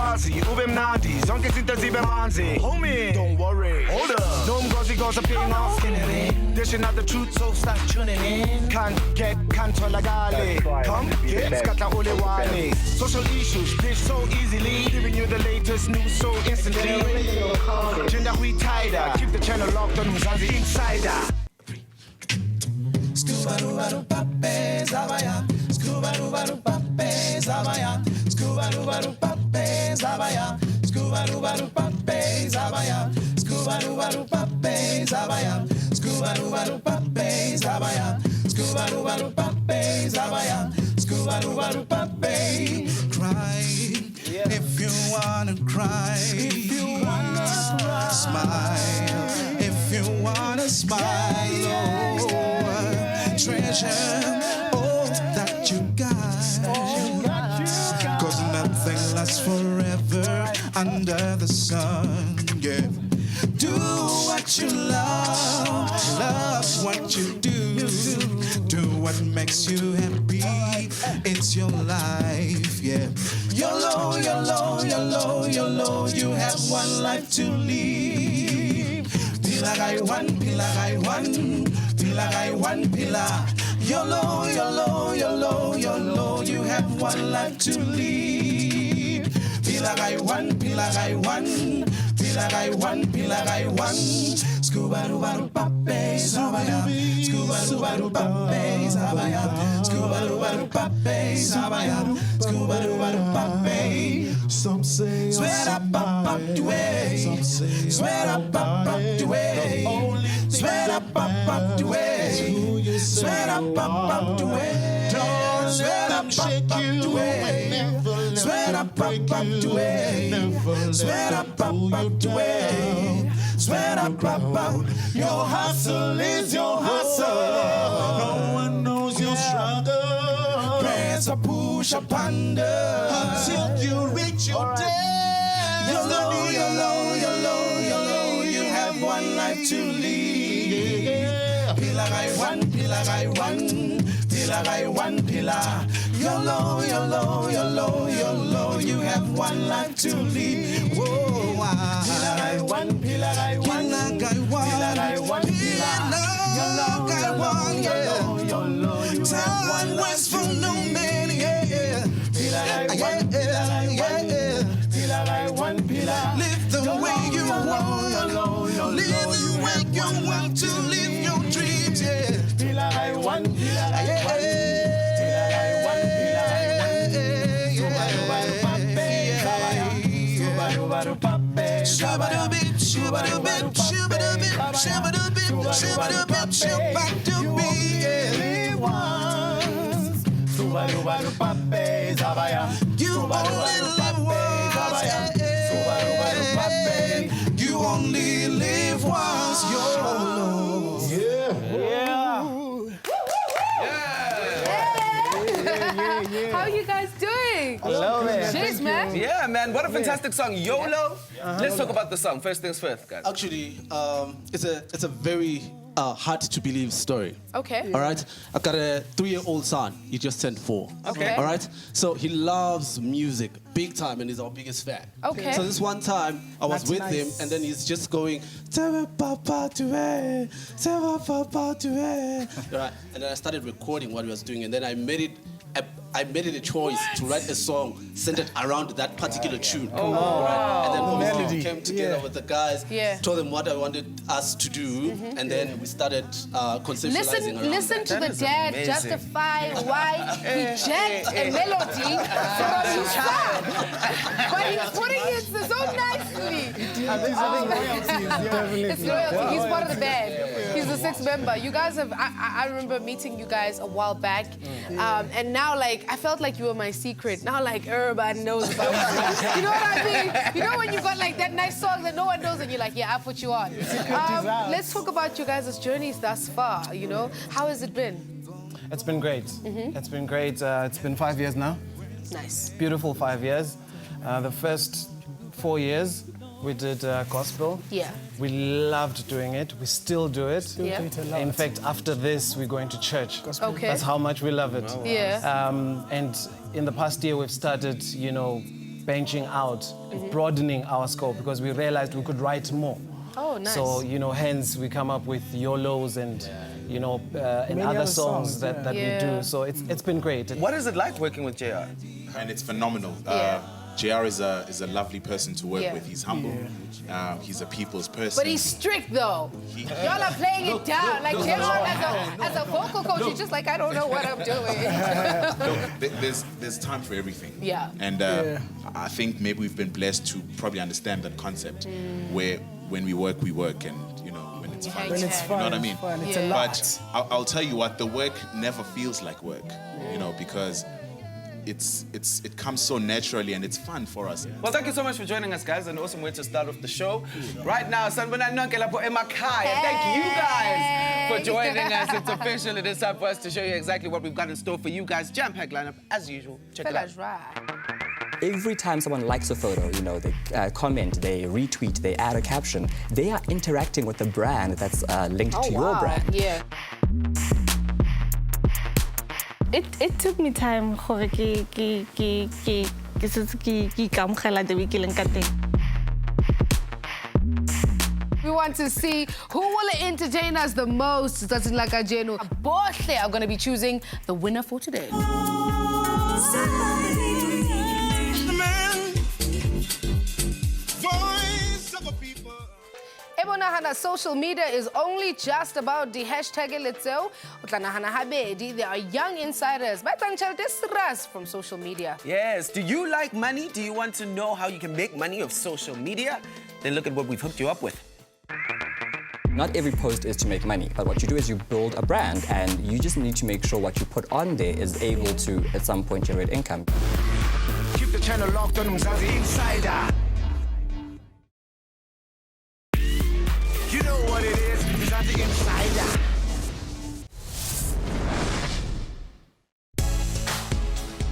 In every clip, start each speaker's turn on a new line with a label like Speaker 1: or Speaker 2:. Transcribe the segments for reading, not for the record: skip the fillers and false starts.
Speaker 1: Uyazi, ube mnandi, zonke izinto zibe manzi. Homie, don't worry, hold up. No mgozi goes up in off. Dishing out the truth, so start tuning in. Can't tolagale. Come, get skata olewale. Social issues, pitch so easily. Giving you the latest news so instantly. Gender we tighter. Keep the channel locked on Mzansi Insider.
Speaker 2: Scuba-doo-ba-doo-pa-pe, Zabaya. Scuba-doo-ba-doo-pa-pe, Zabaya. Scuba-doo-ba-doo-pa-pe, Zabaya. Scuba-doo-ba-doo-pa-pe, Zabaya. Scuba-doo-ba-doo-pa-pe, Zabaya. Scuba-doo-ba-doo-pa-pe, Zabaya. Scuba-doo-ba-doo-pa-pe, Zabaya. Scuba-doo-ba-doo-pa-pe. Cry if you wanna cry. If you wanna cry. Smile if you wanna smile. Treasure all that you got. Cause nothing lasts forever under the sun. Yeah. Do what you love. Love what you do. Do what makes you happy. It's your life, yeah. YOLO, YOLO, YOLO, YOLO. You have one life to live. Pillar one, pillar one. Pillar one, pillar. YOLO, YOLO, YOLO, YOLO. You have one life to live. Pillar one, pillar one. Pillar one, pillar one. Scuba-doo-ba-doo-pa-pe, Zabaya. Scuba-doo-ba-doo-pa-pe, Zabaya. Scuba-doo-ba-doo-pa-pe, Zabaya. Scuba-doo-ba-doo-pa-pe. Some say, sweat up, up the way. Sweat up, the way. Sweat up, the way. Sweat up, the way. Don't sweat up, the way. Sweat up, the way. Sweat up, the way. Sweat up, your hustle is your hustle. No one knows your struggle. Press a push up under until you reach your day. YOLO, YOLO, YOLO, YOLO. You have one life to live. Pillar one, pillar one. Pillar one, pillar. YOLO, YOLO, YOLO, YOLO. You have one life to live. Whoa, wow. Pillar one, pillar one. Pillar one, pillar. YOLO, YOLO, YOLO. You have one life to live. Yeah. Pillar one, pillar one. Pillar one, pillar. Live the way you want. Live the way you want to live your dreams. Yeah. Pillar one, pillar one. Shabba-doo-bip, shabba-doo-bip, shabba-doo-bip, shabba-doo-bip, shabba-doo-bip, shabba-doo-bip, yeah. Shabba-doo-bip, Zabaya. You only live once, yeah. You only live once, YOLO.
Speaker 3: How are you guys doing?
Speaker 4: Hello, man.
Speaker 3: Cheers, man.
Speaker 4: Yeah, man. What a fantastic song. YOLO. Let's talk about the song. First things first, guys.
Speaker 2: Actually, it's a very hard to believe story.
Speaker 3: Okay.
Speaker 2: All right. I've got a 3-year-old son. He just turned 4.
Speaker 3: Okay.
Speaker 2: All right. So he loves music big time, and he's our biggest fan.
Speaker 3: Okay.
Speaker 2: So this one time I was with him, and then he's just going, Papa to Papa to right. And then I started recording what he was doing, and then I made it a choice to write a song centered around that particular tune.
Speaker 3: Oh, wow.
Speaker 2: Right? And then
Speaker 4: Melody.
Speaker 2: we came together with the guys, told them what I wanted us to do, and then we started conceptualizing around
Speaker 3: Listen to the dad
Speaker 4: amazing.
Speaker 3: justify why he jacked a melody from his son. But he's putting it so nicely. It's loyalty. He's part of the band. He's the 6th member. You guys have, I remember meeting you guys a while back, and now, like, I felt like you were my secret. Now, like, everybody knows about you. You know what I mean? You know when you got, like, that nice song that no one knows, and you're like, yeah, I put you on. Let's talk about you guys' journeys thus far, you know? How has it been?
Speaker 5: It's been great. It's been great. It's been 5 years now.
Speaker 3: Nice.
Speaker 5: Beautiful 5 years. The first 4 years, we did gospel.
Speaker 3: Yeah.
Speaker 5: We loved doing it. We still do it.
Speaker 3: Yeah.
Speaker 5: In fact, after this, we're going to church.
Speaker 3: Okay.
Speaker 5: That's how much we love it.
Speaker 3: Yeah.
Speaker 5: And in the past year, we've started, you know, branching out, broadening our scope, because we realized we could write more.
Speaker 3: Oh, nice.
Speaker 5: So, hence we come up with YOLOs and, and other songs that we do. So it's been great.
Speaker 4: What is it like working with JR?
Speaker 2: And it's phenomenal. JR is a lovely person to work with. He's humble. He's a people's person.
Speaker 3: But he's strict though. Y'all are playing it down. Like JR as a vocal coach, he's just like, I don't know what I'm doing.
Speaker 2: Look, there's time for everything.
Speaker 3: Yeah.
Speaker 2: And I think maybe we've been blessed to probably understand that concept where when we work, and when it's fun.
Speaker 3: When it's
Speaker 2: You know what I mean?
Speaker 5: fun.
Speaker 3: It's a
Speaker 5: lot.
Speaker 2: But I'll tell you what, the work never feels like work, because it comes so naturally and it's fun for us.
Speaker 4: Well, thank you so much for joining us, guys. An awesome way to start off the show. Right now, Sanbona Nonke Lapo Emakaya. Thank you guys for joining us. It's official. It is time for us to show you exactly what we've got in store for you guys. Jam-packed lineup, as usual. Check it out.
Speaker 3: That's right.
Speaker 6: Every time someone likes a photo, they comment, they retweet, they add a caption, they are interacting with the brand that's linked to your brand.
Speaker 3: Yeah.
Speaker 7: It took me time gore ke ikamogela the way ke leng ka teng.
Speaker 3: We want to see who will entertain us the most. That's like Ajenu. Both are going to be choosing the winner for today. Ebonahana social media is only just about the hashtag eletseo. There are young insiders from social media.
Speaker 4: Yes. Do you like money? Do you want to know how you can make money off social media? Then look at what we've hooked you up with.
Speaker 6: Not every post is to make money, but what you do is you build a brand, and you just need to make sure what you put on there is able to, at some point, generate income.
Speaker 1: Keep the channel locked on Mzansi Insider. You know what it is, Mzansi Insider.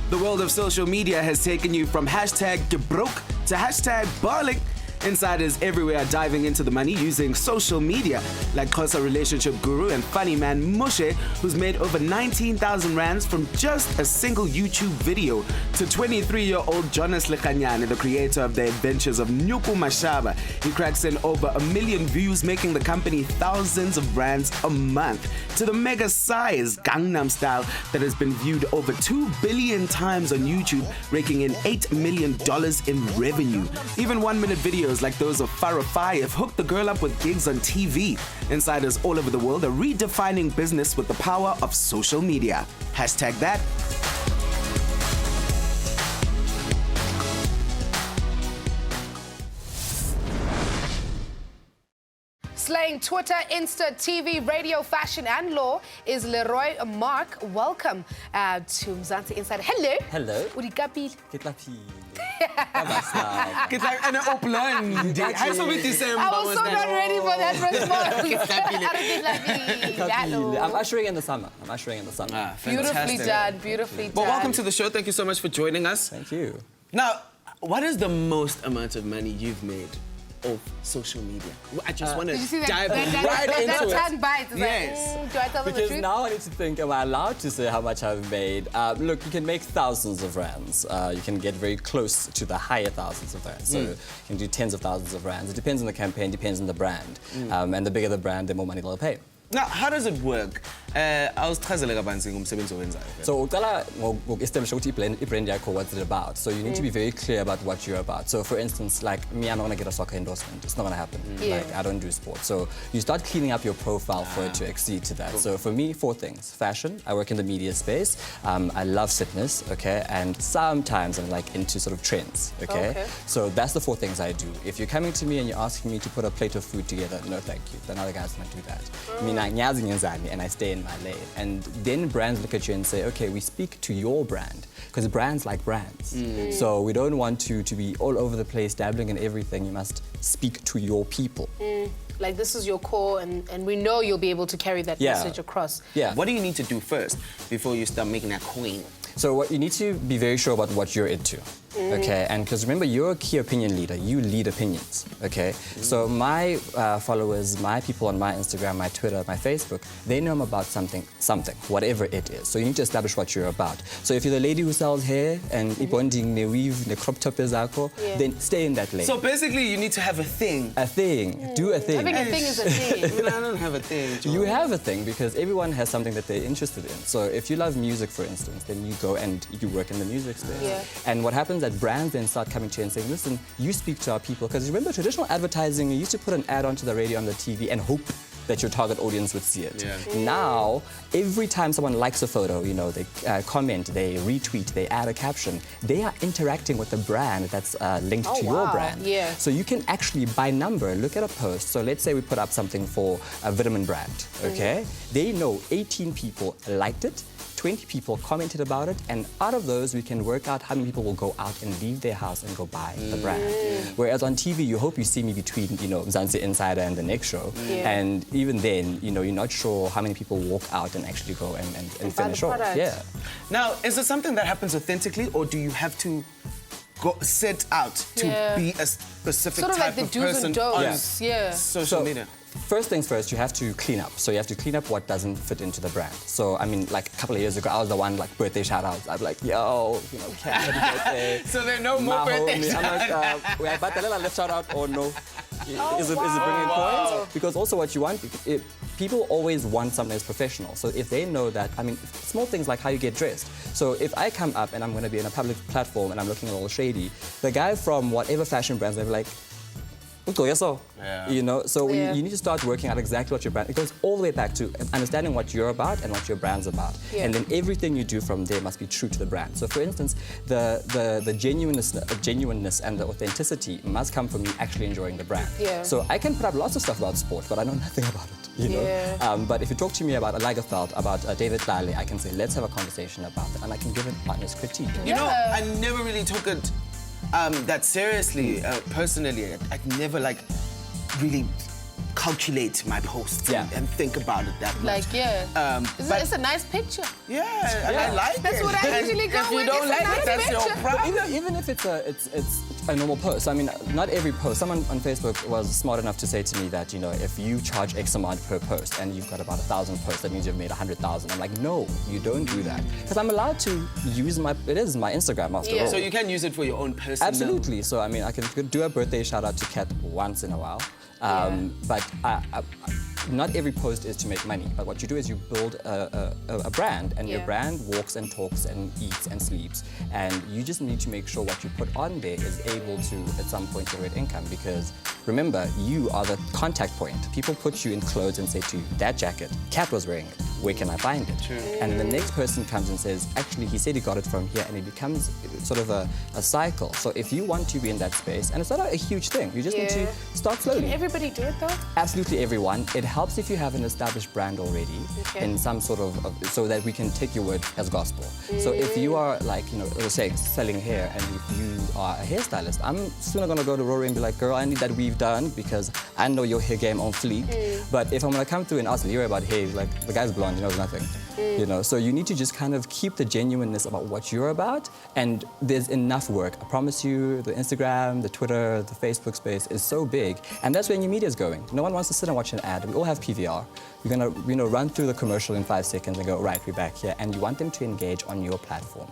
Speaker 4: The world of social media has taken you from hashtag gebroke to hashtag balling. Insiders everywhere are diving into the money using social media, like Xhosa relationship guru and funny man Moshe, who's made over 19,000 rands from just a single YouTube video, to 23-year-old Jonas Lekanyane, the creator of the adventures of Nyuku Mashaba. He cracks in over 1 million views, making the company thousands of rands a month, to the mega size Gangnam Style that has been viewed over 2 billion times on YouTube, raking in $8 million in revenue. Even 1-minute videos like those of Farrah Fai have hooked the girl up with gigs on TV. Insiders all over the world are redefining business with the power of social media. Hashtag that.
Speaker 3: Slaying Twitter, Insta, TV, radio, fashion, and law is Leroy Mark. Welcome to Mzansi Insider. Hello.
Speaker 6: Hello.
Speaker 3: Urikapil.
Speaker 6: Get lapile.
Speaker 4: It's like an upline.
Speaker 3: I was so not ready for that response.
Speaker 6: I'm ushering in the summer.
Speaker 3: Beautifully done, beautifully done.
Speaker 4: Well, welcome to the show. Thank you so much for joining us.
Speaker 6: Thank you.
Speaker 4: Now, what is the most amount of money you've made of social media? I just want to
Speaker 3: Did you see that?
Speaker 4: dive
Speaker 3: that
Speaker 4: right into
Speaker 3: tongue
Speaker 4: it.
Speaker 3: bite. It's
Speaker 4: Yes.
Speaker 3: like, do I tell them the
Speaker 6: Because
Speaker 3: truth?
Speaker 6: now I need to think, am I allowed to say how much I've made? Look, you can make thousands of rands. You can get very close to the higher thousands of rands. So you can do tens of thousands of rands. It depends on the campaign, depends on the brand. And the bigger the brand, the more money they'll pay.
Speaker 4: Now, how does it work? Awusichazele kabanzi ngomsebenzi owenzayo.
Speaker 6: So uqala ngoku-establish ukuthi i-brand yakho, what's it about. So you need to be very clear about what you're about. So for instance, like me, I'm not going to get a soccer endorsement. It's not going to happen.
Speaker 3: Yeah.
Speaker 6: Like, I don't do sports. So you start cleaning up your profile for it to exceed to that. So for me, 4 things. Fashion, I work in the media space. I love fitness, okay? And sometimes I'm like into sort of trends, okay? So that's the 4 things I do. If you're coming to me and you're asking me to put a plate of food together, no thank you. Then other guys might do that. And I stay in my lane. And then brands look at you and say, okay, we speak to your brand, because brands like brands. So we don't want you to be all over the place, dabbling in everything. You must speak to your people.
Speaker 3: Like, this is your core, and we know you'll be able to carry that message across.
Speaker 6: Yeah.
Speaker 4: What do you need to do first before you start making that coin?
Speaker 6: So what you need to be very sure about what you're into. Okay, and because remember, you're a key opinion leader. You lead opinions, okay? So my followers, my people on my Instagram, my Twitter, my Facebook, they know I'm about something, whatever it is. So you need to establish what you're about. So if you're the lady who sells hair and bonding ne weave, ne crop top ezakho, then stay in that lane.
Speaker 4: So basically, you need to have a thing.
Speaker 6: A thing, do a thing.
Speaker 3: Having a thing is a thing.
Speaker 4: I don't have a thing, John.
Speaker 6: You have a thing because everyone has something that they're interested in. So if you love music, for instance, then you go and you work in the music space.
Speaker 3: Yeah.
Speaker 6: And what happens that brands then start coming to you and saying, listen, you speak to our people. Because remember, traditional advertising, you used to put an ad onto the radio, on the TV, and hope that your target audience would see it.
Speaker 4: Yeah.
Speaker 6: Now, every time someone likes a photo, you know, they comment, they retweet, they add a caption, they are interacting with the brand that's linked to your brand.
Speaker 3: Yeah.
Speaker 6: So you can actually, by number, look at a post. So let's say we put up something for a vitamin brand, okay? They know 18 people liked it, 20 people commented about it, and out of those, we can work out how many people will go out and leave their house and go buy the brand. Whereas on TV, you hope you see me between, you know, Mzansi Insider and the next show. And even then, you know, you're not sure how many people walk out and actually go and finish off. Yeah.
Speaker 4: Now, is it something that happens authentically, or do you have to go set out to be a specific
Speaker 3: Sort of
Speaker 4: type
Speaker 3: like the
Speaker 4: of
Speaker 3: do's
Speaker 4: person
Speaker 3: and don'ts.
Speaker 4: on social media?
Speaker 6: First things first, you have to clean up. So you have to clean up what doesn't fit into the brand. So, I mean, like a couple of years ago, I was the one, like, birthday shout-outs. I'd be like, yo, you know, happy birthday.
Speaker 4: So there are no more
Speaker 6: My
Speaker 4: birthday
Speaker 6: homie. I'm like, we have Batalela left shout-out or no? Is it bringing points? Because also what you want, people always want something that's professional. So if they know that, I mean, small things like how you get dressed. So if I come up and I'm going to be in a public platform and I'm looking a little shady, the guy from whatever fashion brands, they'll be like, you know, so you need to start working out exactly what your brand. It goes all the way back to understanding what you're about and what your brand's about, and then everything you do from there must be true to the brand. So, for instance, the genuineness and the authenticity must come from you actually enjoying the brand. So I can put up lots of stuff about sport, but I know nothing about it. You know, but if you talk to me about a Lagerfeld, about David Lally, I can say let's have a conversation about it, and I can give an honest critique.
Speaker 4: You know, I never really took it that seriously, personally. I'd never, like, really calculate my posts and think about it that much.
Speaker 3: Like, it's a nice picture.
Speaker 4: And I like
Speaker 3: That's
Speaker 4: it.
Speaker 3: what I usually go
Speaker 4: if you
Speaker 3: with.
Speaker 4: don't
Speaker 3: It's a
Speaker 4: like
Speaker 3: nice
Speaker 4: it, that's your
Speaker 3: picture.
Speaker 4: problem.
Speaker 6: Even if it's a normal post. I mean, not every post. Someone on Facebook was smart enough to say to me that, you know, if you charge X amount per post and you've got about 1,000 posts, that means you've made 100,000. I'm like, no, you don't do that. Because I'm allowed to use it is my Instagram after all.
Speaker 4: So you can use it for your own personal...
Speaker 6: Absolutely. So, I mean, I can do a birthday shout out to Kat once in a while. But not every post is to make money. But what you do is you build a brand, and your brand walks and talks and eats and sleeps. And you just need to make sure what you put on there is able to, at some point, generate income. Because remember, you are the contact point. People put you in clothes and say to you, that jacket, Kat was wearing it. Where can I find it?
Speaker 4: True.
Speaker 6: And the next person comes and says, actually, he said he got it from here, and it becomes sort of a cycle. So if you want to be in that space, and it's not a huge thing, you just need to start slowly.
Speaker 3: Can everybody do it, though?
Speaker 6: Absolutely everyone. It helps if you have an established brand already in some sort of, so that we can take your word as gospel. So if you are, like, you know, let's say selling hair, and if you are a hairstylist, I'm sooner gonna go to Rory and be like, girl, I need that weave done because I know your hair game on fleek. But if I'm gonna come through and ask Leroy about hair, like, the guy's blonde, he knows nothing. You know, so you need to just kind of keep the genuineness about what you're about, and there's enough work. I promise you, the Instagram, the Twitter, the Facebook space is so big, and that's where new media is going. No one wants to sit and watch an ad. We all have PVR. You're gonna, you know, run through the commercial in 5 seconds and go, right, we're back here, and you want them to engage on your platform,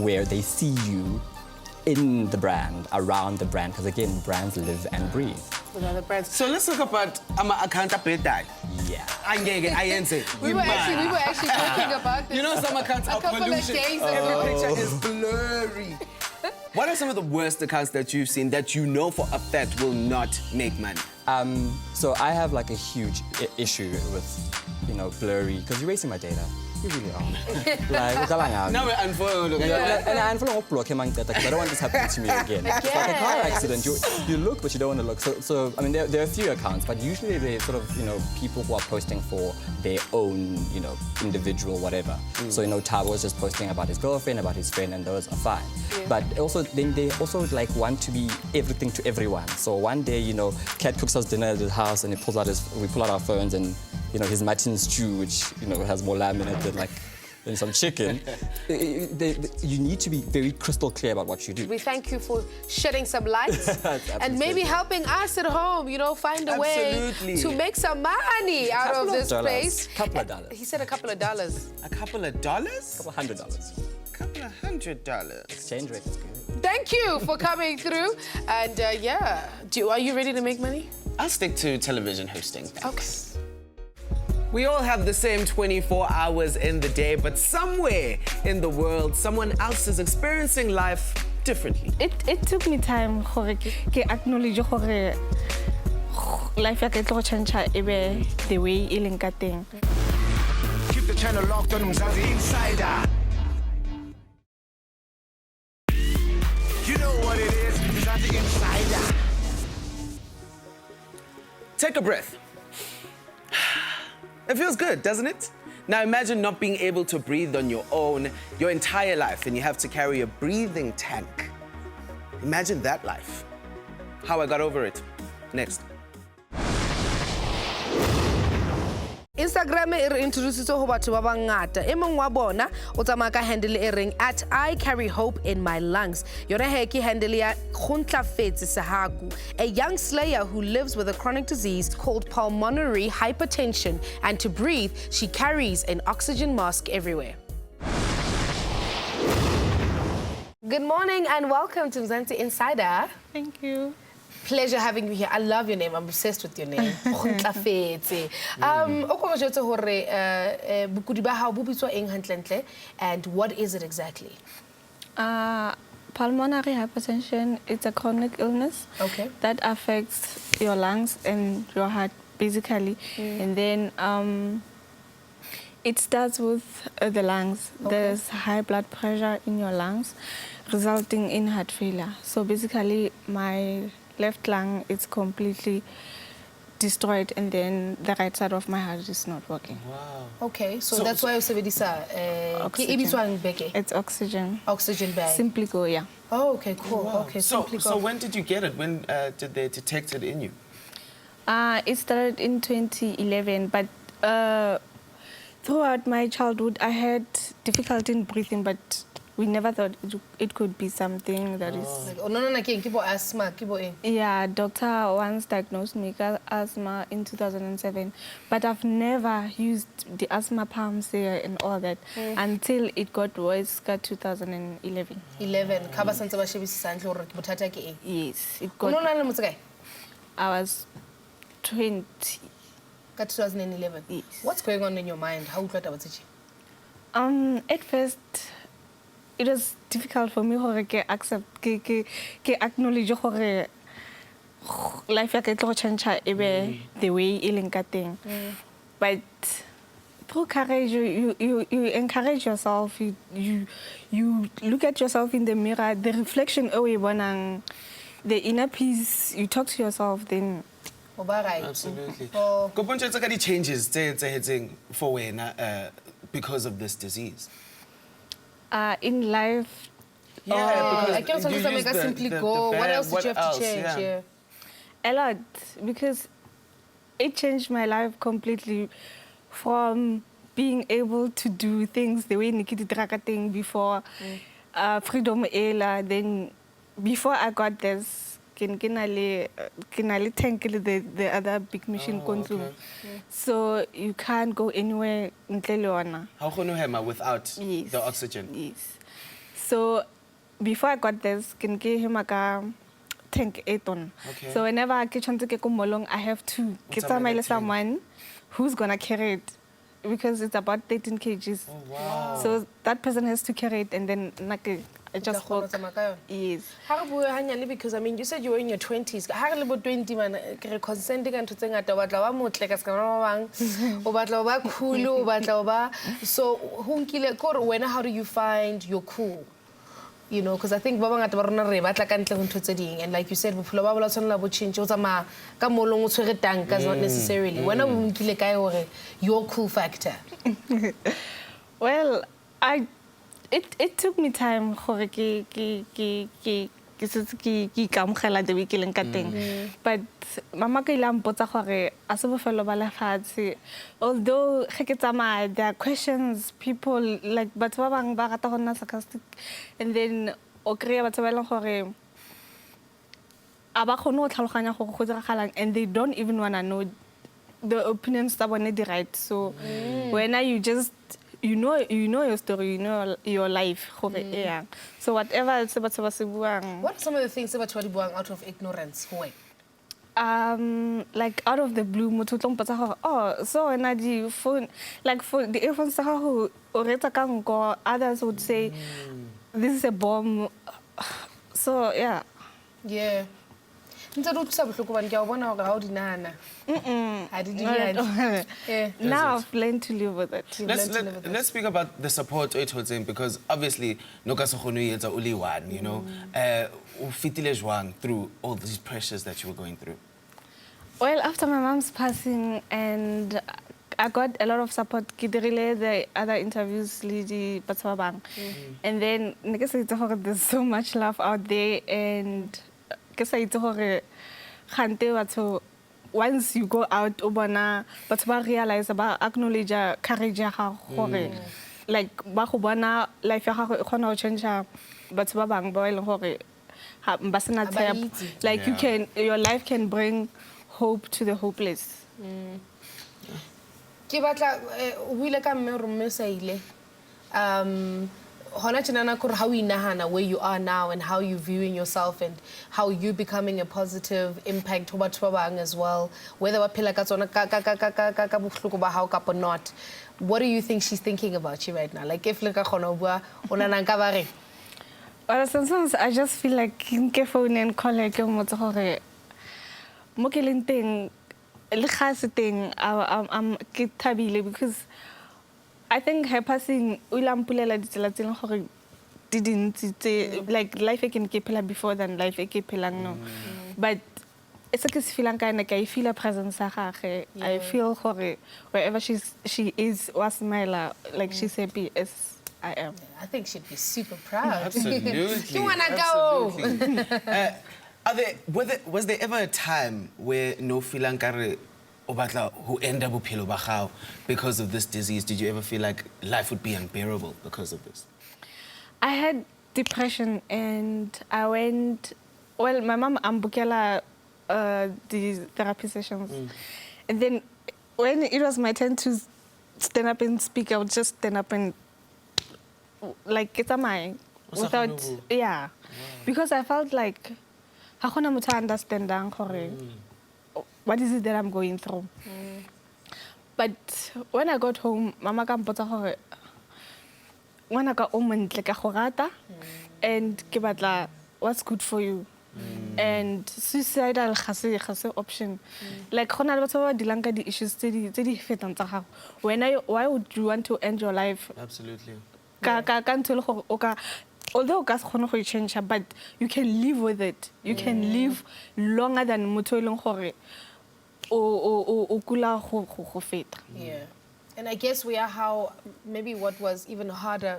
Speaker 6: where they see you in the brand, around the brand, because again, brands live and breathe.
Speaker 3: With other brands.
Speaker 4: So let's talk about accountability.
Speaker 6: Yeah.
Speaker 3: We were actually talking about this.
Speaker 4: You know, some accounts are
Speaker 3: couple of
Speaker 4: pollution.
Speaker 3: days ago.
Speaker 4: Every picture is blurry. What are some of the worst accounts that you've seen that you know for a fact will not make money?
Speaker 6: So I have like a huge issue with, you know, blurry, because you're wasting my data. You really are. Like,
Speaker 4: Now we're unfollowing.
Speaker 6: and I unfollow block him because I don't want this happening to me again. It's like a car accident. You look, but you don't want to look. So I mean, there are a few accounts, but usually they're sort of, you know, people who are posting for their own, you know, individual whatever. So, you know, Tabo was just posting about his girlfriend, about his friend, and those are fine. But also, then they also like want to be everything to everyone. So one day, you know, Kat cooks us dinner at his house, and we pull out our phones, and, you know, his mutton stew, which, you know, has more lamb in it than like and some chicken, you need to be very crystal clear about what you do.
Speaker 3: We thank you for shedding some light and maybe helping us at home, you know, find a way to make some money out of this place.
Speaker 6: Couple of dollars.
Speaker 3: He said a couple of dollars.
Speaker 4: A couple of dollars?
Speaker 6: $100.
Speaker 4: Couple of $100.
Speaker 6: Exchange rate is good.
Speaker 3: Thank you for coming through. And yeah, are you ready to make money?
Speaker 4: I'll stick to television hosting.
Speaker 3: Thanks.
Speaker 4: We all have the same 24 hours in the day, but somewhere in the world, someone else is experiencing life differently.
Speaker 7: It took me time to acknowledge that life ya ke tlo change ebe the way e leng ka teng.
Speaker 1: Keep the channel locked on Mzansi Insider. You know what it is, Mzansi Insider.
Speaker 4: Take a breath. It feels good, doesn't it? Now imagine not being able to breathe on your own your entire life and you have to carry a breathing tank. Imagine that life. How I got over it. Next.
Speaker 3: Instagram e re introduce ho batho ba bangata e mong wa bona o tsamaya ka handle e reng @I carry hope in my lungs. Yona he ke handle ya Khuntlafetse Sahaku, a young slayer who lives with a chronic disease called pulmonary hypertension, and to breathe she carries an oxygen mask everywhere. Good morning and welcome to Mzansi Insider.
Speaker 7: Thank you.
Speaker 3: Pleasure having you here. I love your name. I'm obsessed with your name. Khuntlafetse. O ko jotse hore bokudi ba hao bo bitswa eng hantlentle, and what is it exactly?
Speaker 7: Pulmonary hypertension, it's a chronic illness that affects your lungs and your heart, basically. And then it starts with the lungs. There's high blood pressure in your lungs, resulting in heart failure. So basically, my left lung is completely destroyed, and then the right side of my heart is not working.
Speaker 4: Wow.
Speaker 3: Okay, so that's why you say
Speaker 7: It's oxygen.
Speaker 3: Oxygen bag.
Speaker 7: Simply go, yeah.
Speaker 3: Oh, okay, cool.
Speaker 4: Wow.
Speaker 3: Okay,
Speaker 4: So
Speaker 3: Simply Go.
Speaker 4: when did you get it? When did they detect it in you?
Speaker 7: It started in 2011, but throughout my childhood, I had difficulty in breathing, but we never thought it could be something that is...
Speaker 3: Oh, no, kibo asthma, kibo eng.
Speaker 7: Yeah, doctor once diagnosed me with asthma in 2007, but I've never used the asthma pumps there and all that until it got worse, 2011.
Speaker 3: 11. Kaba santse ba shebisisa ntle hore ke bothata ke eng.
Speaker 7: Yes, it
Speaker 3: O
Speaker 7: got...
Speaker 3: no na le motse kae?
Speaker 7: I was 20.
Speaker 3: Ka 2011.
Speaker 7: Yes.
Speaker 3: What's going on in your mind? How utlwa taba tse?
Speaker 7: At first, it was difficult for me to accept, to acknowledge that life ya ke tlo change ebe the way e leng ka teng. But through courage, you encourage yourself. You look at yourself in the mirror. The reflection the inner peace. You talk to yourself. Then.
Speaker 4: Absolutely. Go bontsha tsa ka di changes tse etsahetseng for wena because of this disease.
Speaker 7: In life.
Speaker 4: Yeah,
Speaker 3: I can't make us simply go. What else did you have to change? Yeah.
Speaker 7: A lot, because it changed my life completely from being able to do things the way Nikiti Drakating before Freedom Ela. Then before I got this, kinali tank the other big machine consume. So you can't go anywhere in Telewana.
Speaker 4: How can you hema without the oxygen?
Speaker 7: Yes. So before I got this, kinki tank 8 ton. So whenever I get to get molong, I have to get someone who's gonna carry it, because it's about 13 kgs.
Speaker 4: Oh, wow.
Speaker 7: So that person has to carry it, and then I just walk. Yes.
Speaker 3: Because I mean, you said you were in your 20s. How about 20 man? Consenting and to think at the so how do you find your cool? You know, because I think and like you said, not necessarily. When your cool factor?
Speaker 7: Well, it took me time to ke setse ke ikamogela the way ke leng ka teng. But mama ka ile a mpotsa gore a se bofelo ba lefatshe. Although ge ke tsamaya, there are questions, people like batho ba bang ba rata go nna sarcastic, and then o kry-a batho ba e leng gore a ba kgone go tlhaloganya gore go diragalang, and they don't even wanna know the opinions tsa bone di right. So when you just you know your story, you know your life. So whatever se batho ba se buang.
Speaker 3: What are some of the things se batho ba di buang out of ignorance? Why?
Speaker 7: Like out of the blue, motho tlo mpotsa gore, oh, so when I do phone, like for the earphones tsa gago o retsa ka nko, others would say this is a bomb. So yeah.
Speaker 3: Yeah. Ntse re utlwisa bohloko hobane ke a bona hore ha o di nahana. Ha di di. Yeah.
Speaker 7: Now I've learned to live with it.
Speaker 4: Let's speak about the support o ithotse, because obviously no ka se kgone ho etsa o le one, you know. O fitile jwang through all these pressures that you were going through?
Speaker 7: Well, after my mom's passing, and I got a lot of support. Ke dirile the other interviews le di batho ba bang. And then ke sa itse gore there's so much love out there, and ke sa itse gore khante batho once you go out o bona batho ba realize ba acknowledge courage ya gago gore like ba go bona life ya gago e kgona go change batho ba bang ba ile gore ba sena tshepo, like your life can bring hope to the hopeless.
Speaker 3: Ke batla o ile ka mme re mme sa ile hona tjena gore how you nahana where you are now and how you viewing yourself and how you becoming a positive impact ho batho ba bang as well, whether ba phela ka tsona ka bohloko ba hao kapa not. What do you think she's thinking about you right now? Like if le ka khona ho bua ona nang ka ba re?
Speaker 7: Well, sometimes I just feel like ke phone and call like motho gore mo ke leng teng le khase teng I'm ke thabile, because I think her passing o ile ampulela ditsela tse leng gore di dintsi, like life e ke phela before than life e ke phelang no. But it's like feeling kind of I feel a presence ya gagwe. I feel gore wherever she is was smile like she's happy as I am.
Speaker 3: I think she'd be super proud.
Speaker 4: Absolutely.
Speaker 3: You wanna go?
Speaker 4: Was there ever a time where no filankare o batla ho enda bophelo ba gago because of this disease? Did you ever feel like life would be unbearable because of this?
Speaker 7: I had depression, and I went. Well, my mom ambukela these therapy sessions, and then when it was my turn to stand up and speak, I would just stand up and like get my without because I felt like ha gona motho a understandang gore what is it that I'm going through. But when I got home, mama ka mpotsa gore ngwana ka o montle ka go rata and ke batla what's good for you. And suicidal ga se option. Like gona le batho ba dilang ka di issues tse di fetang tsa gago. Why would you want to end your life?
Speaker 4: Absolutely.
Speaker 7: Although o ka se kgone go change, but you can live with it. You can live longer than motho e leng gore o kula go feta.
Speaker 3: Yeah. And I guess we are how maybe what was even harder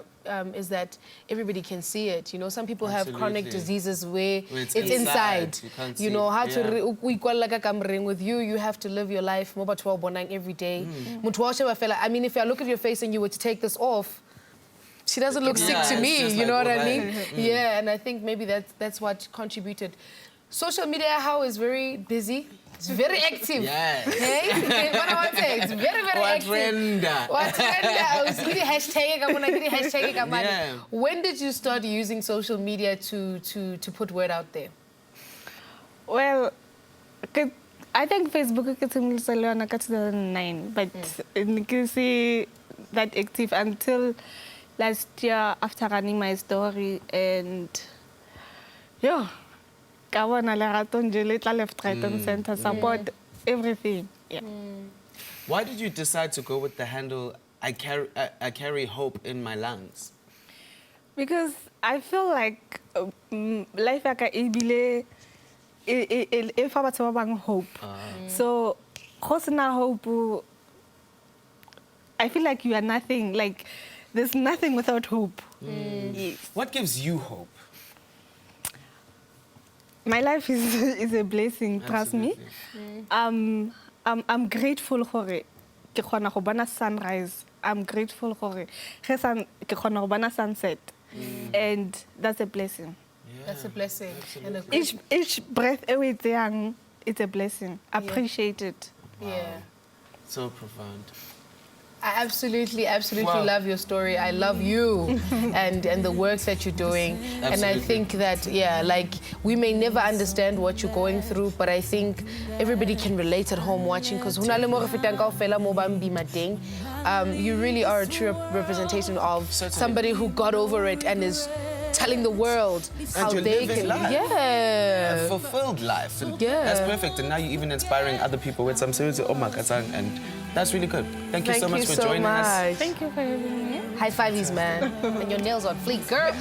Speaker 3: is that everybody can see it. You know, some people have chronic diseases where it's inside. You know, how to with you have to live your life every day. I mean, if I look at your face and you were to take this off, she doesn't look sick to me, you know what I mean? Yeah, and I think maybe that's what contributed. Social media, how is very busy. It's very active.
Speaker 4: Yeah.
Speaker 3: Hey? What I want to say, it's very, very active. What trend? When did you start using social media to put word out there?
Speaker 7: Well, I think Facebook is 2009, but you see that active until last year after running my story, and yeah. Left, right, and center, support everything. Yeah.
Speaker 4: Why did you decide to go with the handle I carry hope in my lungs?
Speaker 7: Because I feel like life like if hope. So, hope, I feel like you are nothing. Like there's nothing without hope. Yes.
Speaker 4: What gives you hope?
Speaker 7: my life is a blessing, trust me. I'm grateful for it. Ke khona go bona sunrise. I'm grateful for it. Ke khona go bona sunset. And that's a blessing.
Speaker 3: That's a blessing. And
Speaker 7: Each breath it's a blessing. Appreciate it.
Speaker 3: yeah.
Speaker 5: So profound.
Speaker 3: I absolutely love your story. I love you and the work that you're doing. And I think that, like, we may never understand what you're going through, but I think everybody can relate at home watching, because you really are a true representation of somebody who got over it and is telling the world how they can
Speaker 4: life.
Speaker 3: Yeah.
Speaker 4: A fulfilled life. And
Speaker 3: Yeah.
Speaker 4: That's perfect. And now you're even inspiring other people with some serious and that's really good. Thank you so much for joining us.
Speaker 7: Thank you for having me.
Speaker 3: High fives, man. And your nails on fleek, girl.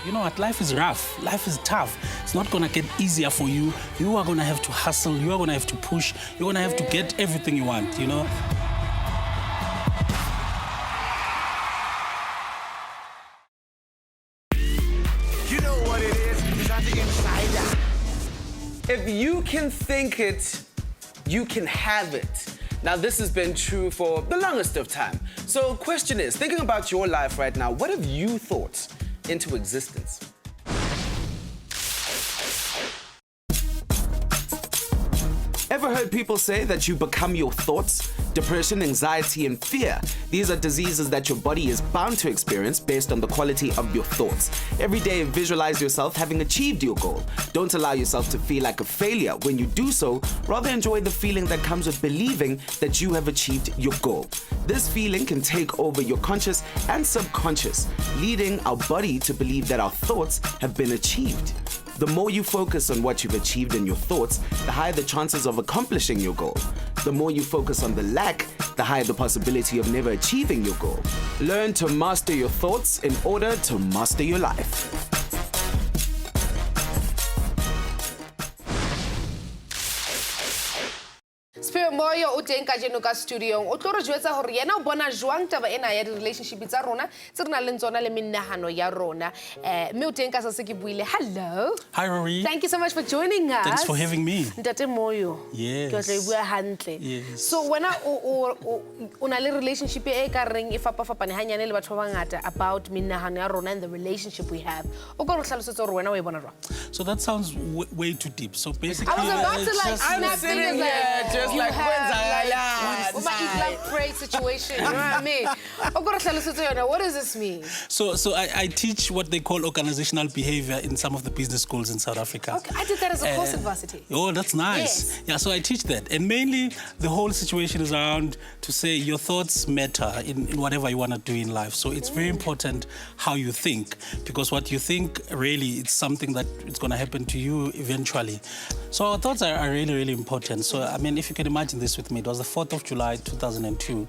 Speaker 2: You know what? Life is rough. Life is tough. It's not gonna get easier for you. You are gonna have to hustle. You are gonna have to push. You're gonna have to get everything you want, you know?
Speaker 1: You know what it is, Mzansi Insider.
Speaker 4: If you can think it, you can have it. Now, this has been true for the longest of time. So, question is, thinking about your life right now, what have you thought into existence? Ever heard people say that you become your thoughts? Depression, anxiety, and fear. These are diseases that your body is bound to experience based on the quality of your thoughts. Every day, visualize yourself having achieved your goal. Don't allow yourself to feel like a failure. When you do so, rather enjoy the feeling that comes with believing that you have achieved your goal. This feeling can take over your conscious and subconscious, leading our body to believe that our thoughts have been achieved. The more you focus on what you've achieved in your thoughts, the higher the chances of accomplishing your goal. The more you focus on the lack, the higher the possibility of never achieving your goal. Learn to master your thoughts in order to master your life.
Speaker 3: Moyo o teng ka jeno ka studio o tlo re jwetsa hore yena o bona jwang taba ena ya relationship tsa rona tse re na le tsona le menahano ya rona mme o teng ka se ke buile. Hello.
Speaker 2: Hi, Rory.
Speaker 3: Thank you so much for joining us.
Speaker 2: Thanks for having me.
Speaker 3: Ntate Moyo.
Speaker 2: Yes.
Speaker 3: Ke tla bua hantle.
Speaker 2: Yes.
Speaker 3: So wena o na le relationship e ka reng e fapane hanyane le batho ba bangata about menahano ya rona and the relationship we have. O ka re hlalosetsa hore wena o e bona jwang?
Speaker 2: So that sounds way too deep. So basically,
Speaker 3: I was about to like
Speaker 4: I'm
Speaker 3: snap
Speaker 4: sitting
Speaker 3: fingers
Speaker 4: here just
Speaker 3: you
Speaker 4: like,
Speaker 3: have
Speaker 4: when's
Speaker 3: my eat, love, pray situation. You know what I mean? What does this mean?
Speaker 2: So I teach what they call organizational behavior in some of the business schools in South Africa.
Speaker 3: Okay, I did that as a course at varsity.
Speaker 2: Oh, that's nice.
Speaker 3: Yes.
Speaker 2: Yeah, so I teach that. And mainly the whole situation is around to say your thoughts matter in whatever you want to do in life. So it's very important how you think, because what you think really it's something that it's going to happen to you eventually. So our thoughts are really, really important. So, I mean, if you can imagine this with me, it was the 4th of July, 2002.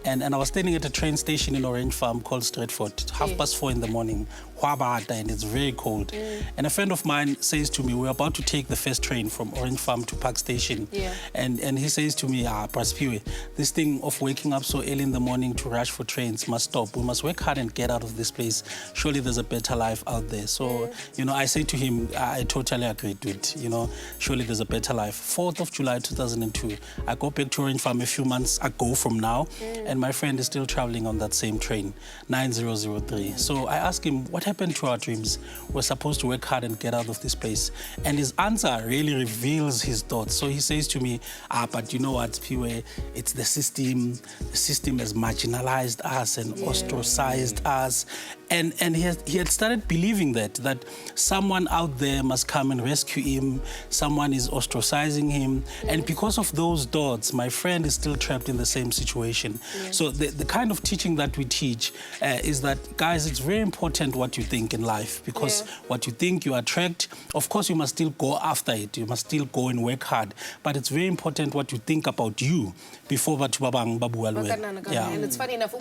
Speaker 2: And I was standing at a train station in Orange Farm called Stratford, 4:30 in the morning, and it's very cold. And a friend of mine says to me, we're about to take the first train from Orange Farm to Park Station. And he says to me, Praspiwe, this thing of waking up so early in the morning to rush for trains must stop. We must work hard and get out of this place. Surely there's a better life out there. So, you know, I say to him, I totally agree to it. You know, surely there's a better life. 4th of July, 2002. I go back to Orange Farm a few months ago from now, and my friend is still traveling on that same train, 9003. So I asked him, what happened to our dreams? We're supposed to work hard and get out of this place. And his answer really reveals his thoughts. So he says to me, but you know what, Piwe, it's the system. The system has marginalized us and ostracized us. And he had started believing that someone out there must come and rescue him, someone is ostracizing him. And because of those thoughts, my friend is still trapped in the same situation. So the kind of teaching that we teach is that, guys, it's very important what you think in life, because what you think you attract. Of course, you must still go after it. You must still go and work hard. But it's very important what you think about you before batho ba bang ba bua le wena.
Speaker 3: And it's funny enough,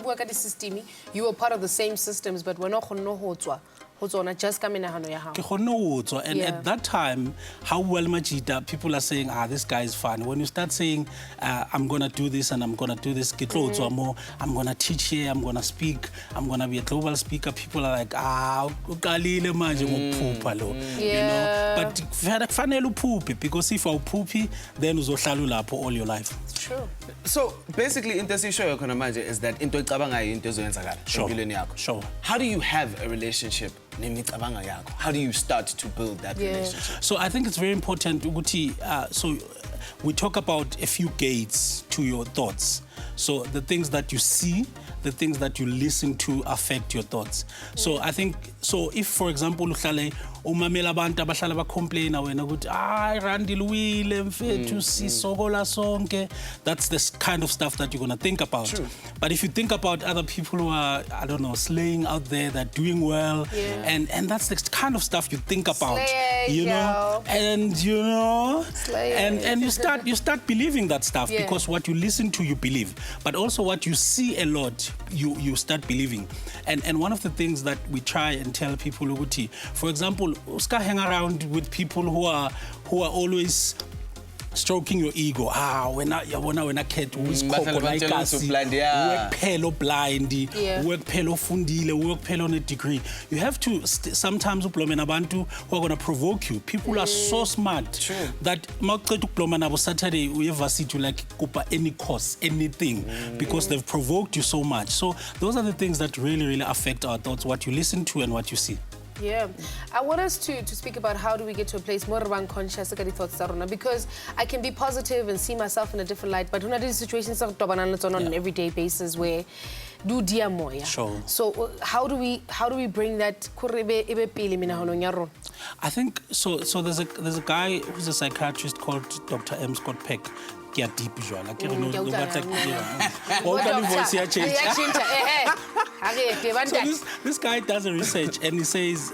Speaker 3: you were part of the same systems, but we're not ho tsona just ka menahano ya hao.
Speaker 2: Ke kgonne ho tswa, and
Speaker 3: Yeah.
Speaker 2: at that time, how well Majida, people are saying, this guy is fun. When you start saying, I'm gonna do this and I'm gonna do this, ke tlo tswa mo, I'm gonna teach here, I'm gonna speak, I'm gonna be a global speaker, people are like, uqalile manje ngokuphupha lo. You know, but fanele uphuphe, because if awuphuphi, then uzohlala ulapho all your life.
Speaker 3: It's true.
Speaker 4: So basically into esishoyo khona manje is that into ecabangayo into ezoyenzakala empilweni yakho.
Speaker 2: Sure.
Speaker 4: How do you have a relationship nemicabango yakho? How do you start to build that relationship?
Speaker 2: So I think it's very important ukuthi so we talk about a few gates to your thoughts. So the things that you see, the things that you listen to affect your thoughts. So I think, so if for example uhlale umamela abantu abahlala bacomplaina wena ukuthi Randy Luile mfethu sisokola sonke, that's the kind of stuff that you're going to think about.
Speaker 4: True.
Speaker 2: But if you think about other people who are, I don't know, slaying out there, that doing well, and that's the kind of stuff you think about,
Speaker 3: Slay,
Speaker 2: you know, and you know,
Speaker 3: Slay.
Speaker 2: and you start believing that stuff because what you listen to you believe, but also what you see a lot you start believing. And one of the things that we try and tell people, ukuthi, for example, uska hang around with people who are always stroking your ego. Wena khetha uyisikhogo la ikasi. Uwekuphela blind, uwekuphela ufundile, uwekuphela on a degree. You have to sometimes ublome nabantu who are going to provoke you. People are so smart that mawuceda ukubloma nabo Saturday uyevasithi like kupa any course, anything, because they've provoked you so much. So those are the things that really affect our thoughts, what you listen to and what you see.
Speaker 3: Yeah, I want us to speak about how do we get to a place more conscious thoughts because I can be positive and see myself in a different light, but una these situations on an everyday basis where do dear more.
Speaker 2: Sure.
Speaker 3: So how do we bring that?
Speaker 2: I think so. There's a guy who's a psychiatrist called Dr. M. Scott Peck. Deep like you know voice so this guy does a research and he says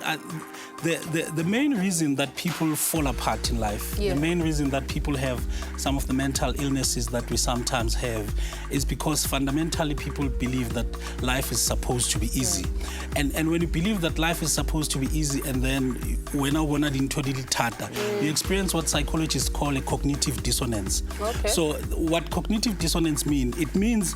Speaker 2: the main reason that people fall apart in life, the main reason that people have some of the mental illnesses that we sometimes have is because fundamentally people believe that life is supposed to be easy. And when you believe that life is supposed to be easy and then you experience what psychologists call a cognitive dissonance.
Speaker 3: Okay.
Speaker 2: So what cognitive dissonance means? It means,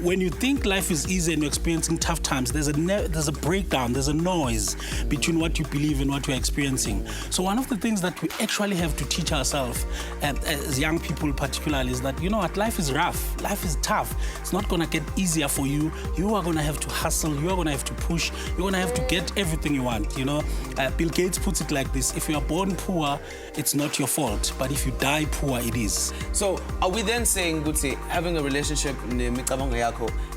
Speaker 2: when you think life is easy and you're experiencing tough times, there's a breakdown, there's a noise between what you believe and what you're experiencing. So one of the things that we actually have to teach ourselves, as young people particularly, is that, you know what, life is rough, life is tough. It's not going to get easier for you. You are going to have to hustle, you are going to have to push, you're going to have to get everything you want, you know. Bill Gates puts it like this: if you are born poor, it's not your fault, but if you die poor, it is.
Speaker 4: So are we then saying, Gutsi, having a relationship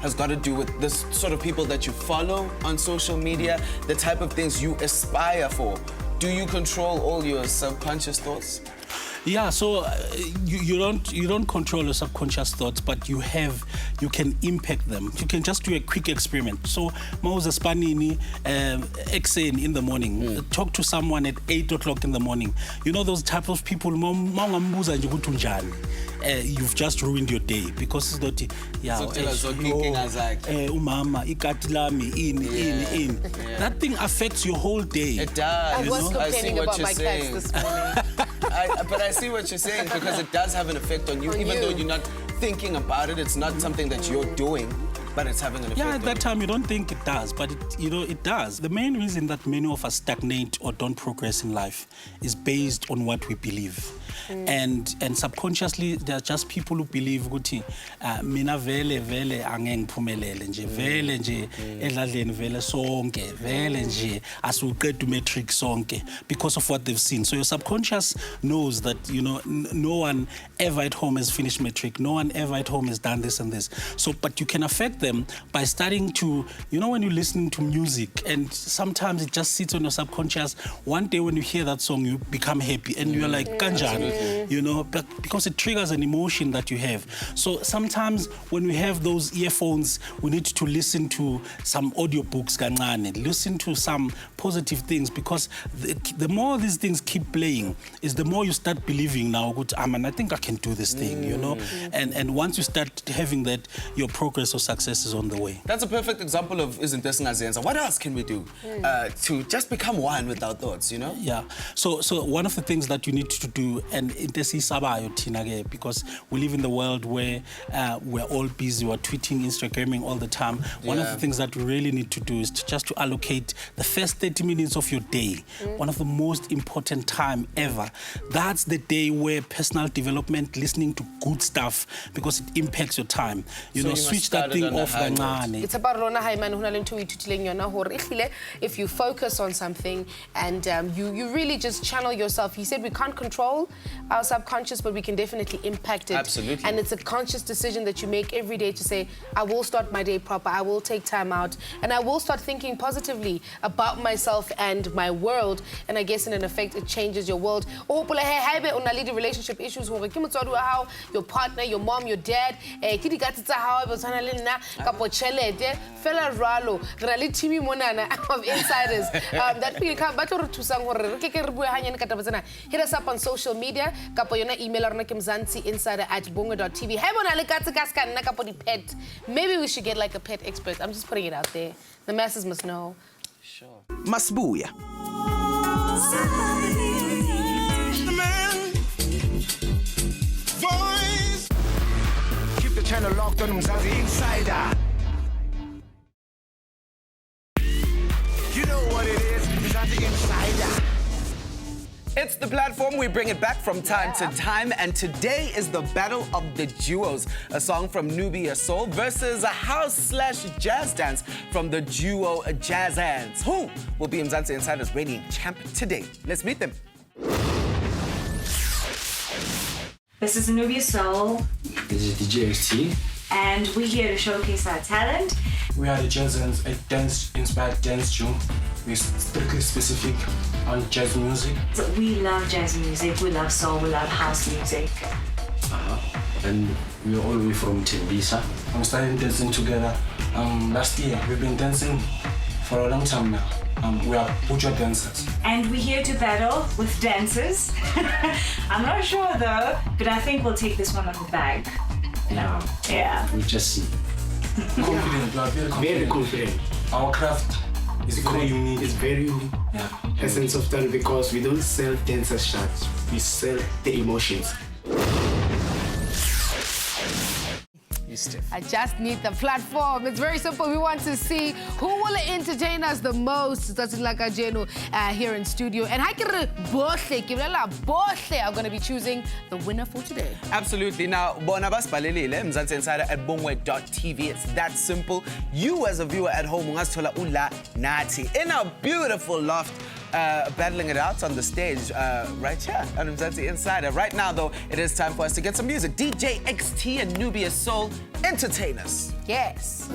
Speaker 4: has got to do with this sort of people that you follow on social media, the type of things you aspire for? Do you control all your subconscious thoughts?
Speaker 2: Yeah, so you don't control your subconscious thoughts, but you can impact them. You can just do a quick experiment. So Moses Panini, XN in the morning, talk to someone at 8 o'clock in the morning. You know those type of people, you've just ruined your day because it's not umama ikatilami in. That thing affects your whole day.
Speaker 4: It does.
Speaker 3: I was complaining about my cats this morning.
Speaker 4: But I see what you're saying, because it does have an effect on you, even though you're not thinking about it. It's not something that you're doing, but it's having an effect.
Speaker 2: Yeah, at that time you don't think it does, but it does. The main reason that many of us stagnate or don't progress in life is based on what we believe. And subconsciously there are just people who believe ukuthi mina vele angeke ngiphumelele nje, vele nje edladleni vele sonke, vele nje asiuqeda umatric sonke, because of what they've seen. So your subconscious knows that, you know, no one ever at home has finished matric, no one ever at home has done this and this. So but you can affect them by starting to, you know, when you're listening to music and sometimes it just sits on your subconscious, one day when you hear that song you become happy and you're like kanjani, you know, because it triggers an emotion that you have. So sometimes when we have those earphones, we need to listen to some audiobooks, listen to some positive things, because the more these things keep playing, is the more you start believing now, I think I can do this thing, you know? And once you start having that, your progress or success is on the way.
Speaker 4: That's a perfect example of isn't this ngazenza. What else can we do to just become one with our thoughts, you know?
Speaker 2: Yeah. So one of the things that you need to do, and because we live in the world where we're all busy, we're tweeting, Instagramming all the time. One of the things that we really need to do is just to allocate the first 30 minutes of your day, one of the most important time ever. That's the day where personal development, listening to good stuff, because it impacts your time. You know, switch that thing off.
Speaker 3: It's about Rona Haiman, if you focus on something and you really just channel yourself. He said we can't control our subconscious, but we can definitely impact it.
Speaker 4: Absolutely.
Speaker 3: And it's a conscious decision that you make every day to say, I will start my day proper, I will take time out, and I will start thinking positively about myself and my world. And I guess in an effect, it changes your world. Relationship issues, your partner, your mom, your dad, of insiders that we can hit us up on social media. Email Mzansi Insider @bongo.tv. Maybe we should get like a pet expert. I'm just putting it out there. The masses must know.
Speaker 4: Sure.
Speaker 1: Masbuya. The man. Voice. Keep the channel locked on Mzansi Insider. You know what it is, Mzansi Insider.
Speaker 4: It's the platform. We bring it back from time to time, and today is the Battle of the Duos, a song from Nubia Soul versus a house/jazz dance from the duo Jazz Hands. Who will be Mzansi Insider's reigning champ today? Let's meet them.
Speaker 8: This is Nubia Soul.
Speaker 9: This is DJ XT.
Speaker 8: And we're here to showcase our talent.
Speaker 9: We are the Jazz Hands, a dance-inspired dance troupe. We're strictly specific on jazz music.
Speaker 8: So we love jazz music, we love soul, we love house music.
Speaker 9: And we're all the way from Tembisa. I'm starting dancing together. Last year, we've been dancing for a long time now. We are Buja dancers.
Speaker 8: And we're here to battle with dancers. I'm not sure though, but I think we'll take this one on the bag. Yeah.
Speaker 9: We'll just see. Confident, we are very confident. Our craft is very unique.
Speaker 10: It's very unique.
Speaker 9: Yeah.
Speaker 10: Essence of talent, because we don't sell dancer shots. We sell the emotions.
Speaker 3: I just need the platform. It's very simple. We want to see who will entertain us the most. That's like here in studio. And I'm going to be choosing the winner for today.
Speaker 4: Absolutely. Now, Bonabas Balelile, Mzansi Insider @bongo.tv. It's that simple. You as a viewer at home, ungasithola ula nathi in a beautiful loft. Battling it out on the stage right here on Mzansi Insider. Right now, though, it is time for us to get some music. DJ XT and Nubia Soul, entertain us.
Speaker 3: Yes.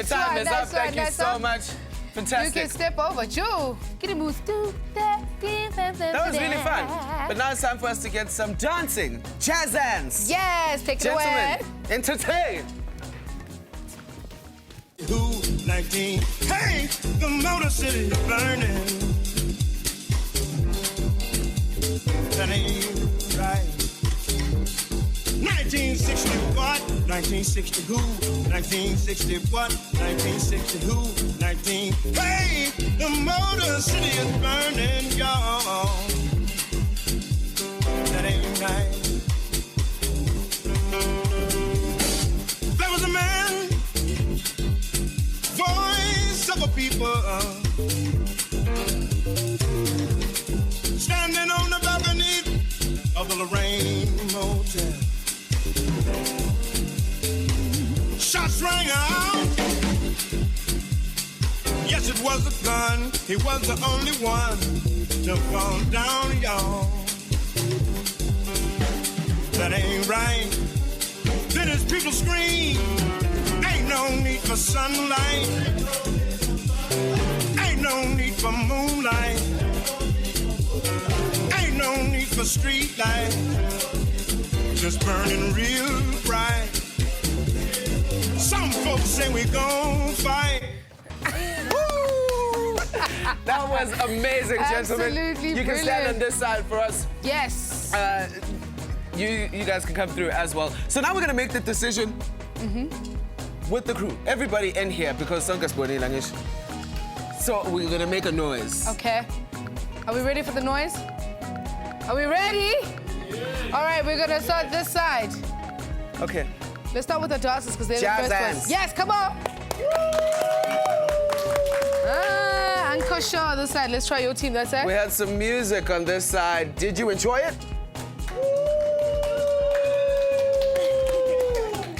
Speaker 4: Time is up. Thank you so much. Fantastic.
Speaker 3: You can step over. Joe, get a move. That
Speaker 4: was really fun. But now it's time for us to get some dancing. Jazz hands.
Speaker 3: Yes, take it away.
Speaker 4: Gentlemen, entertain.
Speaker 1: Who 19? Hey, the Motor City is burning. That ain't right. 1960 what? 1960 who? 1960 what? 1960 who? 19. Hey, the Motor City is burning, y'all. That ain't right. There was a man, voice of a people, standing on the balcony of the Lorraine Motel. Shots rang out. Yes, it was a gun. He was the only one to fall down, y'all. That ain't right. Then his people scream. Ain't no need for sunlight. Ain't no need for moonlight. Ain't no need for street light. Just burning real bright. Some folks say we gon' fight.
Speaker 4: Woo! That was amazing, gentlemen.
Speaker 3: Absolutely
Speaker 4: You can stand
Speaker 3: brilliant.
Speaker 4: on this side for us.
Speaker 3: Yes.
Speaker 4: You guys can come through as well. So now we're gonna make the decision with the crew. Everybody in here because Sanka's Boni Langish. So we're gonna make a noise.
Speaker 3: Okay. Are we ready for the noise? Are we ready? All right, we're gonna start this side.
Speaker 4: Okay.
Speaker 3: Let's start with the dancers because they're
Speaker 4: Jazz
Speaker 3: the first
Speaker 4: hands.
Speaker 3: ones. Yes, come on. Uncle Shaw, this side. Let's try your team that side.
Speaker 4: We had some music on this side. Did you enjoy it?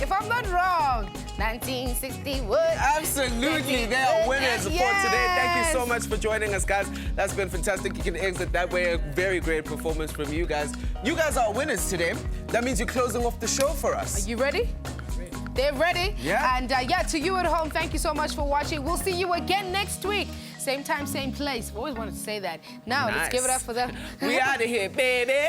Speaker 3: If I'm not wrong, 1960 wood.
Speaker 4: Absolutely, they are winners for today. Thank you so much for joining us, guys. That's been fantastic. You can exit that way. A very great performance from you guys. You guys are winners today. That means you're closing off the show for us.
Speaker 3: Are you ready? They're ready.
Speaker 4: Yeah.
Speaker 3: And yeah, to you at home, thank you so much for watching. We'll see you again next week. Same time, same place. We always wanted to say that. Now, let's give it up for them.
Speaker 4: We out of here, baby.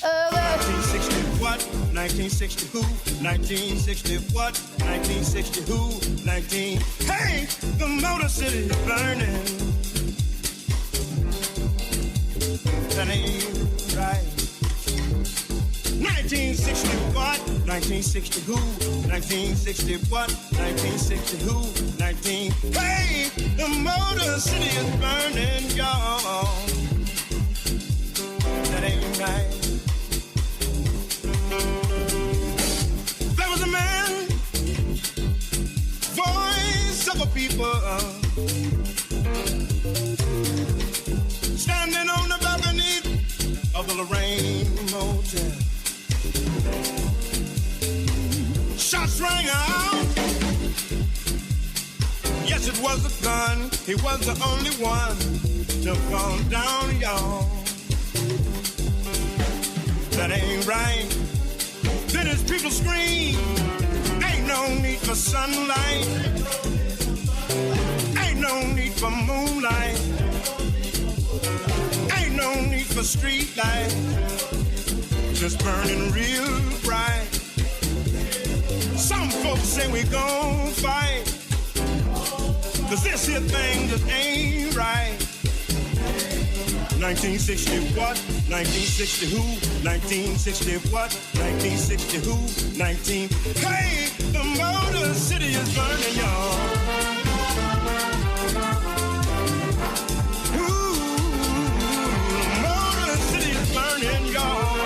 Speaker 1: 1960 what? 1960 who? 1960 what? 1960 who? 19. Hey, the Motor City is burning. That ain't right. 1960 what? 1960 who? 1960 what? 1960 who? 19. Hey, the Motor City is burning, y'all. That ain't right. There was a man, voice of a people, standing on the balcony of the Lorraine Motel. Shots rang out. Yes, it was a gun. He was the only one to fall down, y'all. That ain't right. Then his people scream. Ain't no need for sunlight. Ain't no need for moonlight. Ain't no need for street light. Just burning real bright. Some folks say we gon' fight. Cause this here thing just ain't right. 1960 what? 1960 who? 1960 what? 1960 who? 19. Hey, the Motor City is burning, y'all. Ooh, the Motor City is burning, y'all.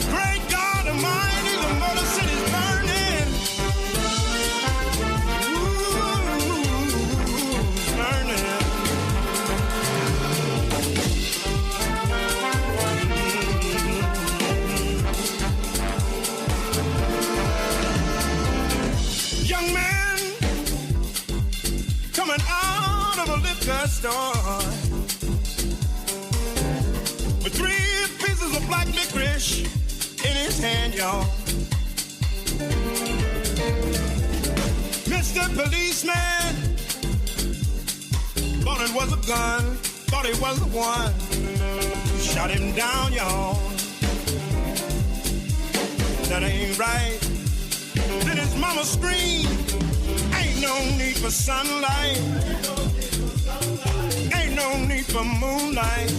Speaker 1: Great God Almighty, the Motor City is burning. Ooh, it's burning. Young man coming out of a liquor store with 3 pieces of black licorice in his hand, y'all. Miss
Speaker 2: gangster policeman thought it was a gun, thought it was the one. Shot him down, y'all. That ain't right. Then his mama screamed, ain't no need for sunlight, ain't no need for moonlight,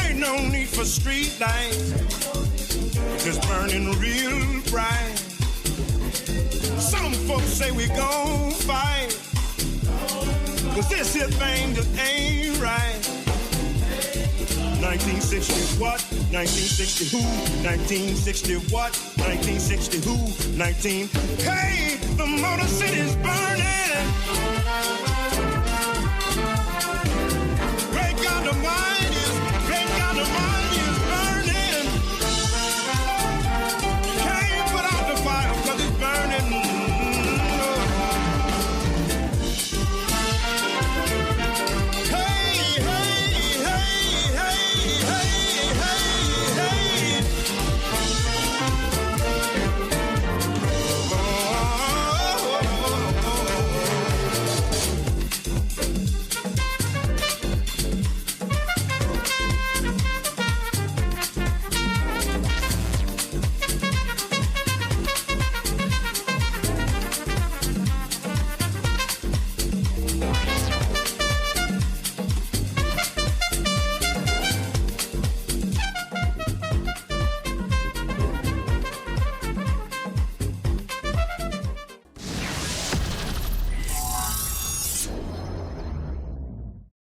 Speaker 2: ain't no need for street lights. It's burning real bright. Some folks say we gon' fight, 'cause this here thing just ain't right. 1960 what? 1960 who? 1960 what? 1960 who? 19. Hey, the Motor City's burning.